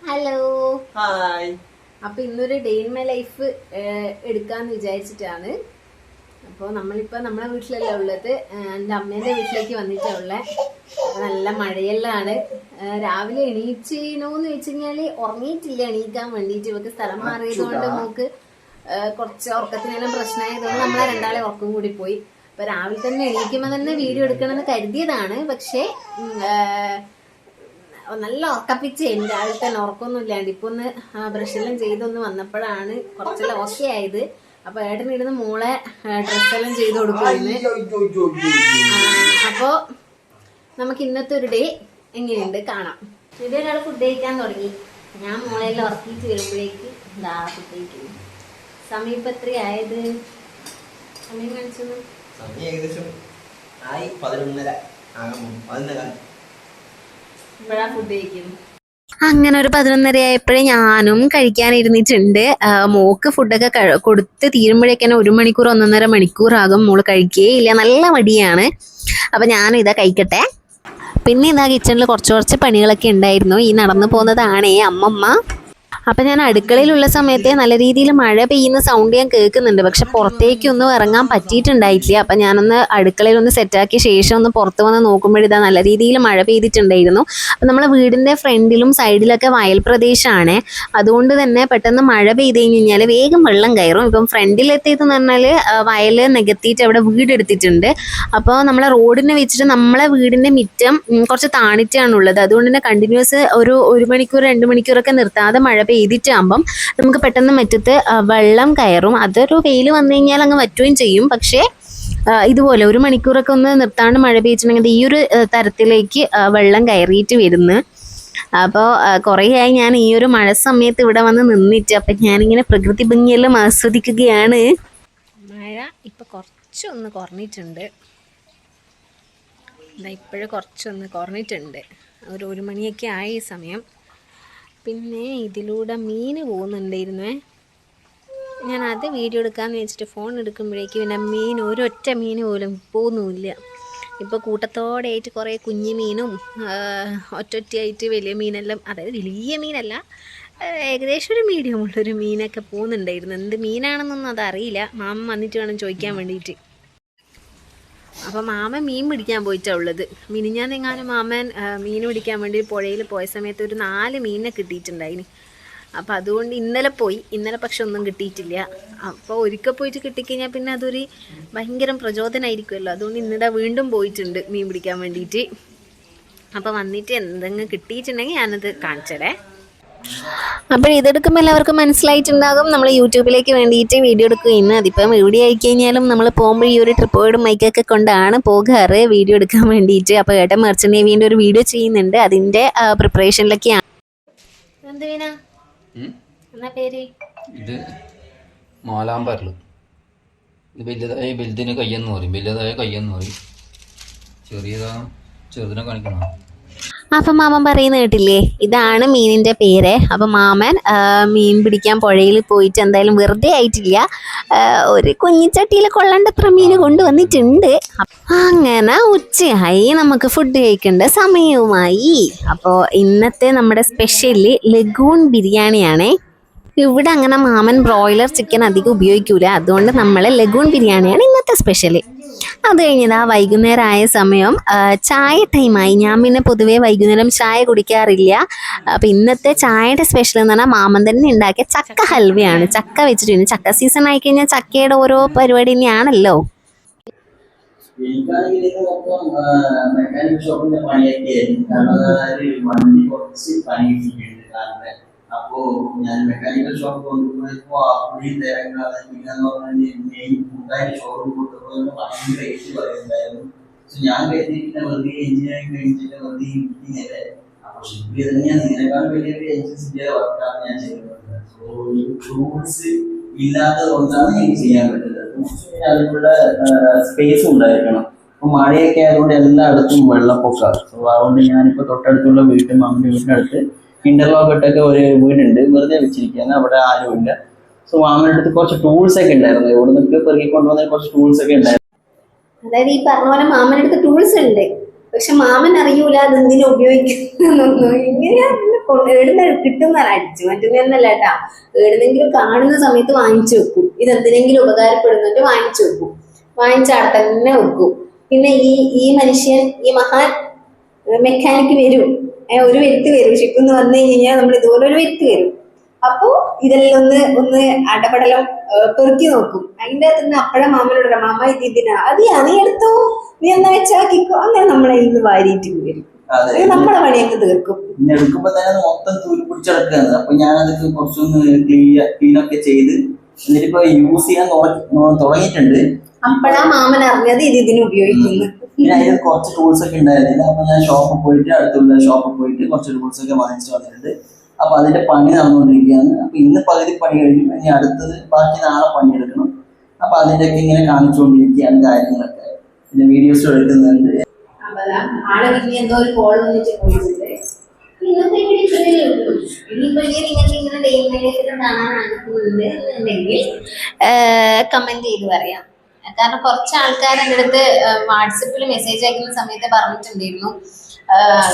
Hello hi. അപ്പൊ ഇന്നൊരു day in my life എടുക്കാന്ന് വിചാരിച്ചിട്ടാണ്. അപ്പോൾ നമ്മളിപ്പോ നമ്മളെ വീട്ടിലല്ല ഉള്ളത്, എൻ്റെ അമ്മേന്റെ വീട്ടിലേക്ക് വന്നിട്ടുള്ള. നല്ല മഴയെല്ലാണ്. രാവിലെ എണീച്ചിനോന്ന് വെച്ച് കഴിഞ്ഞാല് ഉറങ്ങിയിട്ടില്ല, എണീക്കാൻ വേണ്ടിട്ട്. ഇവക്ക് സ്ഥലം മാറിയത് കൊണ്ട് നമുക്ക് കുറച്ച് ഉറക്കത്തിനെല്ലാം പ്രശ്നമായതുകൊണ്ട് നമ്മളെ രണ്ടാളെ ഉറക്കം കൂടി പോയി. അപ്പൊ രാവിലെ തന്നെ എണീക്കുമ്പോ തന്നെ വീഡിയോ എടുക്കണമെന്ന് കരുതിയതാണ്. പക്ഷേ നല്ല ഉറക്കപ്പിച്ചായിരുന്നു രാവിലെ തന്നെ, ഉറക്കമൊന്നും ഇല്ലാണ്ട്. ഇപ്പൊ ഒന്ന് ബ്രഷെല്ലാം ചെയ്തൊന്ന് വന്നപ്പോഴാണ് കുറച്ചെല്ലാം ഓക്കെ ആയത്. അപ്പൊ ഏട്ടനിടുന്ന് മോളെ ഡ്രസ്സെല്ലാം ചെയ്ത് കൊടുക്കുമായിരുന്നു. അപ്പോ നമുക്ക് ഇന്നത്തെ ഒരു ഡേ എങ്ങനെയുണ്ട് കാണാം. ഇവിടെ ഒരാൾ ഫുഡ് കഴിക്കാൻ തുടങ്ങി. ഞാൻ മോളെല്ലാം ഉറക്കിയിട്ട് വരുമ്പോഴേക്ക് ഇതാ ഫുഡ് കഴിക്കുന്നു. സമയം ഇപ്പൊ എത്രയായത്? സമയം കാണിച്ചത് ഏകദേശം 11:30 ഇപ്പോഴാ ഫുഡ് കഴിക്കുന്നു. അങ്ങനെ ഒരു 11:30 ആയപ്പോഴേ ഞാനും കഴിക്കാനിരുന്നിട്ടുണ്ട്. മോക്ക് ഫുഡൊക്കെ കൊടുത്ത് തീരുമ്പോഴേക്കന്നെ 1 മണിക്കൂർ 1.5 മണിക്കൂറാകും. മോള് കഴിക്കുകയില്ല, നല്ല മടിയാണ്. അപ്പൊ ഞാനും ഇതാ കഴിക്കട്ടെ. പിന്നെ ഇതാ കിച്ചണിൽ കുറച്ച് പണികളൊക്കെ ഉണ്ടായിരുന്നു. ഈ നടന്നു പോകുന്നതാണേ അമ്മമ്മ. അപ്പൊ ഞാൻ അടുക്കളയിലുള്ള സമയത്തെ നല്ല രീതിയിൽ മഴ പെയ്യുന്ന സൗണ്ട് ഞാൻ കേൾക്കുന്നുണ്ട്. പക്ഷെ പുറത്തേക്കൊന്നും ഇറങ്ങാൻ പറ്റിയിട്ടുണ്ടായിട്ടില്ല. അപ്പൊ ഞാനൊന്ന് അടുക്കളയിലൊന്ന് സെറ്റാക്കിയ ശേഷം ഒന്ന് പുറത്ത് വന്ന് നോക്കുമ്പോഴിതാ നല്ല രീതിയിൽ മഴ പെയ്തിട്ടുണ്ടായിരുന്നു. അപ്പൊ നമ്മളെ വീടിന്റെ ഫ്രണ്ടിലും സൈഡിലൊക്കെ വയൽ പ്രദേശമാണ്. അതുകൊണ്ട് തന്നെ പെട്ടെന്ന് മഴ പെയ്ത് കഴിഞ്ഞാൽ വേഗം വെള്ളം കയറും. ഇപ്പം ഫ്രണ്ടിലെത്തിയതെന്ന് പറഞ്ഞാൽ വയൽ നികത്തിയിട്ട് അവിടെ വീടെടുത്തിട്ടുണ്ട്. അപ്പോൾ നമ്മളെ റോഡിനെ വെച്ചിട്ട് നമ്മളെ വീടിന്റെ മിറ്റം കുറച്ച് താണിട്ടാണുള്ളത്. അതുകൊണ്ട് തന്നെ കണ്ടിന്യൂസ് ഒരു മണിക്കൂർ 2 മണിക്കൂറൊക്കെ നിർത്താതെ മഴ പെയ്തിട്ടാകുമ്പം നമുക്ക് പെട്ടെന്ന് മുറ്റത്ത് വെള്ളം കയറും. അതൊരു വെയിൽ വന്നു കഴിഞ്ഞാൽ അങ്ങ് വറ്റുകയും ചെയ്യും. പക്ഷേ ഇതുപോലെ 1 മണിക്കൂറൊക്കെ ഒന്ന് നിർത്താണ്ട് മഴ പെയ്ച്ചിട്ടുണ്ടെങ്കിൽ ഈ ഒരു തരത്തിലേക്ക് വെള്ളം കയറിയിട്ട് വരുന്നു. അപ്പോൾ കുറേയായി ഞാൻ ഈ ഒരു മഴ സമയത്ത് ഇവിടെ വന്ന് നിന്നിട്ട്. അപ്പം ഞാനിങ്ങനെ പ്രകൃതി ഭംഗിയെല്ലാം ആസ്വദിക്കുകയാണ്. മഴ ഇപ്പം കുറച്ചൊന്ന് കുറഞ്ഞിട്ടുണ്ട്. ഇപ്പോഴും കുറച്ചൊന്ന് കുറഞ്ഞിട്ടുണ്ട്. 1 മണിയൊക്കെ ആയ ഈ സമയം. പിന്നെ ഇതിലൂടെ മീൻ പോകുന്നുണ്ടായിരുന്നേ. ഞാൻ അത് വീഡിയോ എടുക്കാമെന്ന് വെച്ചിട്ട് ഫോൺ എടുക്കുമ്പോഴേക്കും പിന്നെ ഒരൊറ്റ മീൻ പോലും പോകുന്നുമില്ല. ഇപ്പോൾ കൂട്ടത്തോടെ ആയിട്ട് കുറേ കുഞ്ഞു മീനും ഒറ്റൊറ്റയായിട്ട് വലിയ മീനെല്ലാം, അതായത് വലിയ മീനല്ല, ഏകദേശം ഒരു മീഡിയം ഉള്ളൊരു മീനൊക്കെ പോകുന്നുണ്ടായിരുന്നു. എന്ത് മീനാണെന്നൊന്നും അതറിയില്ല. മാമ വന്നിട്ട് വേണം ചോദിക്കാൻ വേണ്ടിയിട്ട്. അപ്പം മാമൻ മീൻ പിടിക്കാൻ പോയിട്ടാണ് ഉള്ളത്. മിനിഞ്ഞാന്നെങ്ങാനും മാമൻ മീൻ പിടിക്കാൻ വേണ്ടി പുഴയിൽ പോയ സമയത്ത് ഒരു 4 മീനിനെ കിട്ടിയിട്ടുണ്ടായിന്. അപ്പം അതുകൊണ്ട് ഇന്നലെ പക്ഷെ ഒന്നും കിട്ടിയിട്ടില്ല. അപ്പോൾ ഒരിക്കൽ പോയിട്ട് കിട്ടിക്കഴിഞ്ഞാൽ പിന്നെ അതൊരു ഭയങ്കര പ്രചോദനമായിരിക്കുമല്ലോ. അതുകൊണ്ട് ഇന്നിടെ വീണ്ടും പോയിട്ടുണ്ട് മീൻ പിടിക്കാൻ വേണ്ടിയിട്ട്. അപ്പം വന്നിട്ട് എന്തെങ്കിലും കിട്ടിയിട്ടുണ്ടെങ്കിൽ ഞാനത് കാണിച്ചതേ. അപ്പോൾ ഇതെടുക്കുമ്പോൾ എല്ലാവർക്കും മനസ്സിലായിട്ടുണ്ടാകും നമ്മൾ യൂട്യൂബിലേക്ക് വേണ്ടിയിട്ട് വീഡിയോ എടുക്കുകയെന്ന്. അതിപ്പം എവിടെ ആയിക്കഴിഞ്ഞാലും നമ്മൾ പോകുമ്പോൾ ഈ ഒരു ട്രിപ്പോയിഡ് മൈക്കൊക്കെ കൊണ്ടാണ് പോകാറ് വീഡിയോ എടുക്കാൻ വേണ്ടിയിട്ട്. അപ്പോൾ ഏട്ടൻ മെർച്ചൻ്റ് നേവിൻ്റെ ഒരു വീഡിയോ ചെയ്യുന്നുണ്ട്, അതിൻ്റെ പ്രിപ്പറേഷനിലൊക്കെയാണ്. എന്ത് വീണ എന്നാ പേര്? ഇത് മാലാമ്പരൽ. ഇത് വലുതിന് കയ്യെന്ന് പറയും, വലുതായ കയ്യെന്ന് പറയും. ചെറുതിനെ കാണിക്കണം. അപ്പം മാമൻ പറയുന്ന കേട്ടില്ലേ, ഇതാണ് മീനിൻ്റെ പേര്. അപ്പം മാമൻ മീൻ പിടിക്കാൻ പുഴയിൽ പോയിട്ട് എന്തായാലും വെറുതെ ആയിട്ടില്ല, ഒരു കുഞ്ഞിച്ചട്ടിയിൽ കൊള്ളേണ്ടത്ര മീൻ കൊണ്ടുവന്നിട്ടുണ്ട്. അങ്ങനെ ഉച്ചയായി, നമുക്ക് ഫുഡ് കഴിക്കേണ്ട സമയവുമായി. അപ്പോൾ ഇന്നത്തെ നമ്മുടെ സ്പെഷ്യല് ലഗൂൺ ബിരിയാണിയാണേ. ഇവിടെ അങ്ങനെ മാമൻ ബ്രോയിലർ ചിക്കൻ അധികം ഉപയോഗിക്കൂല, അതുകൊണ്ട് നമ്മൾ ലഗൂൺ ബിരിയാണിയാണ് ഇന്നത്തെ സ്പെഷ്യല്. അത് കഴിഞ്ഞതാ വൈകുന്നേരം ആയ സമയം, ചായ ടൈമായി. ഞാൻ പിന്നെ പൊതുവേ വൈകുന്നേരം ചായ കുടിക്കാറില്ല. അപ്പം ഇന്നത്തെ ചായയുടെ സ്പെഷ്യൽ എന്ന് പറഞ്ഞാൽ മാമൻ തന്നെ ഉണ്ടാക്കിയ ചക്ക ഹൽവയാണ്. ചക്ക വെച്ചിട്ടുണ്ട്. ചക്ക സീസൺ ആയിക്കഴിഞ്ഞാൽ ചക്കയുടെ ഓരോ പരിപാടി തന്നെയാണല്ലോ. അപ്പോ ഞാൻ മെക്കാനിക്കൽ ഷോപ്പ് കൊണ്ടുപോയപ്പോ പുള്ളി തിരക്കാതെ പിന്നെന്ന് പറഞ്ഞാൽ മെയിൻ ഫുഡായിട്ട് ഷോറൂം കൊണ്ടുപോകുന്ന ഭയങ്കര ഇഷ്യൂ പറയുന്നുണ്ടായിരുന്നു. സോ ഞാൻ കരുതിയിട്ട് വെറുതെ എഞ്ചിനീയറിംഗ് കഴിഞ്ഞിട്ട് വെറുതെ മീറ്റിംഗ് അല്ലേ, അപ്പൊ ഷിപ്പ് തന്നെയാണ് ഇതിനേക്കാൾ വലിയൊരു ഏജൻസിന്റെ വർക്കാണ് ഞാൻ ചെയ്യുന്നത്. സോ ഈ ടൂൾസ് ഇല്ലാത്തത് കൊണ്ടാണ് എനിക്ക് ചെയ്യാൻ പറ്റുന്നത്. അതിനുള്ള സ്പേസ് ഉണ്ടായിരിക്കണം. അപ്പൊ മഴയൊക്കെ ആയതുകൊണ്ട് എല്ലായിടത്തും വെള്ളപ്പൊക്കമാണ്. സോ അതുകൊണ്ട് ഞാനിപ്പോ തൊട്ടടുത്തുള്ള അമ്മയുടെ വീടിനടുത്ത് ഇന്റർലോക്ക് ഇട്ടൊക്കെ ഒരു വീടുണ്ട്, വെറുതെ വെച്ചിരിക്കുകയാണ്, അവിടെ ആരുമില്ല. സോ മാമന്റെ അടുത്ത് കുറച്ച് ടൂൾസ് ഒക്കെ ഉണ്ടായിരുന്നു, ഇവിടെ നിന്നൊക്കെ പെറുക്കി കൊണ്ടുവന്ന കുറച്ച് ടൂൾസ് ഒക്കെ ഉണ്ടായിരുന്നു. അതായത് ഈ പറഞ്ഞ പോലെ മാമന്റെ അടുത്ത് ടൂൾസ് ഉണ്ട്, പക്ഷെ മാമൻ അറിയൂല അത് എന്തിനാ ഉപയോഗിക്കുന്നൊന്നും. ഇങ്ങനെയാ എവിടുന്ന് കിട്ടുന്ന അടിച്ചു മറ്റൊന്നല്ല കേട്ടാ. എവിടുന്നെങ്കിലും കാണുന്ന സമയത്ത് വാങ്ങിച്ചു വെക്കും. ഇത് എന്തിനെങ്കിലും ഉപകാരപ്പെടുന്നുണ്ട് വാങ്ങിച്ചു വെക്കും. വാങ്ങിച്ചാടെ തന്നെ വെക്കും. പിന്നെ ഈ മനുഷ്യൻ ഈ മഹാൻ മെക്കാനിക്ക് വരും, ഒരു വ്യക്തി വരും. ഷിപ്പ് എന്ന് വന്നു കഴിഞ്ഞാൽ നമ്മൾ ഇതുപോലെ ഒരു വ്യക്തി വരും. അപ്പോ ഇതെല്ലാം ഒന്ന് അടപടലം പെറുക്കി നോക്കും. അതിൻ്റെ അകത്ത് നിന്ന് അപ്പഴ മാമനോട് മാമ ഇതിനാ അതെയാ നീ എടുത്തോ, നീ എന്നാ വെച്ചാക്കിക്കോ. അങ്ങനെ നമ്മളെ ഇന്ന് വാരിയിട്ട് വരും. നമ്മളെ പണിയൊക്കെ തീർക്കും. പിന്നെ എടുക്കുമ്പോ തന്നെ അത് മൊത്തം തൂരി പിടിച്ചെടുക്കുകയാണ്. അപ്പൊ ഞാനതൊക്കെ കുറച്ചൊന്ന് ക്ലീനൊക്കെ ചെയ്ത് എന്നിട്ടിപ്പോ യൂസ് ചെയ്യാൻ തുടങ്ങിയിട്ടുണ്ട്. അപ്പഴാ മാമൻ അറിഞ്ഞത് ഇതിന് ഉപയോഗിക്കുന്നു. പിന്നെ അതിൽ കുറച്ച് ടൂൾസ് ഒക്കെ ഉണ്ടായിരുന്നില്ല. അപ്പൊ ഞാൻ ഷോപ്പിൽ പോയിട്ട് അടുത്തുള്ള ഷോപ്പിൽ പോയിട്ട് കുറച്ച് ടൂൾസ് ഒക്കെ വാങ്ങിച്ചു വന്നിട്ടുണ്ട്. അപ്പൊ അതിന്റെ പണി നടന്നുകൊണ്ടിരിക്കുകയാണ്. അപ്പൊ ഇന്ന് പകുതി പണി കഴിഞ്ഞു, ഇനി അടുത്തത് ബാക്കി നാളെ പണിയെടുക്കണം. അപ്പൊ അതിന്റെയൊക്കെ ഇങ്ങനെ കാണിച്ചുകൊണ്ടിരിക്കുകയാണ് കാര്യങ്ങളൊക്കെ. പിന്നെ വീഡിയോസ് എടുക്കുന്നുണ്ട്. ആളെ പിന്നെ എന്തോ ഒരു കോൾ വന്നിട്ട് പോയിട്ടുണ്ട്. ഇന്നത്തെ വീഡിയോ ഇനിയിപ്പോ നിങ്ങൾക്ക് ഇങ്ങനെ ഡെയിലി ലൈഫിൽ കാണാൻ ആഗ്രഹമുണ്ട് എന്നുണ്ടെങ്കിൽ കമന്റ് ചെയ്ത് പറയാം. കാരണം കുറച്ച് ആൾക്കാർ എൻ്റെ അടുത്ത് വാട്സപ്പിൽ മെസ്സേജ് അയക്കുന്ന സമയത്ത് പറഞ്ഞിട്ടുണ്ടായിരുന്നു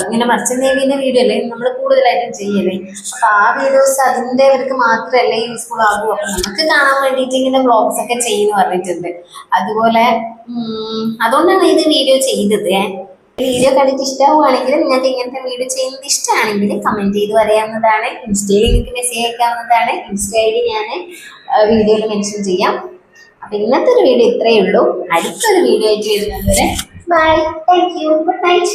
ഇങ്ങനെ മർച്ചന്റ് നേവിന്റെ വീഡിയോ അല്ലേ നമ്മൾ കൂടുതലായിട്ടും ചെയ്യല്ലേ, അപ്പൊ ആ വീഡിയോസ് അതിൻ്റെ അവർക്ക് മാത്രമല്ലേ യൂസ്ഫുൾ ആകൂ. അപ്പൊ നമുക്ക് കാണാൻ വേണ്ടിയിട്ട് ഇങ്ങനെ വ്ളോഗ്സ് ഒക്കെ ചെയ്യുന്നു പറഞ്ഞിട്ടുണ്ട്. അതുപോലെ അതുകൊണ്ടാണ് ഇത് വീഡിയോ ചെയ്തത്. വീഡിയോ കണ്ടിട്ട് ഇഷ്ടമാവുകയാണെങ്കിൽ നിങ്ങൾക്ക് ഇങ്ങനത്തെ വീഡിയോ ചെയ്യുന്നത് ഇഷ്ടമാണെങ്കിൽ കമന്റ് ചെയ്ത് പറയാവുന്നതാണ്. ഇൻസ്റ്റയിൽ നിങ്ങൾക്ക് മെസ്സേജ് അയക്കാവുന്നതാണ്. ഇൻസ്റ്റ ഐ ഡി ഞാൻ വീഡിയോയിൽ മെൻഷൻ ചെയ്യാം. അപ്പൊ ഇന്നത്തെ ഒരു വീഡിയോ ഇത്രയേ ഉള്ളൂ. അടുത്തൊരു വീഡിയോ ആയിട്ട് വരുന്നത് വരെ bye, thank you, good night.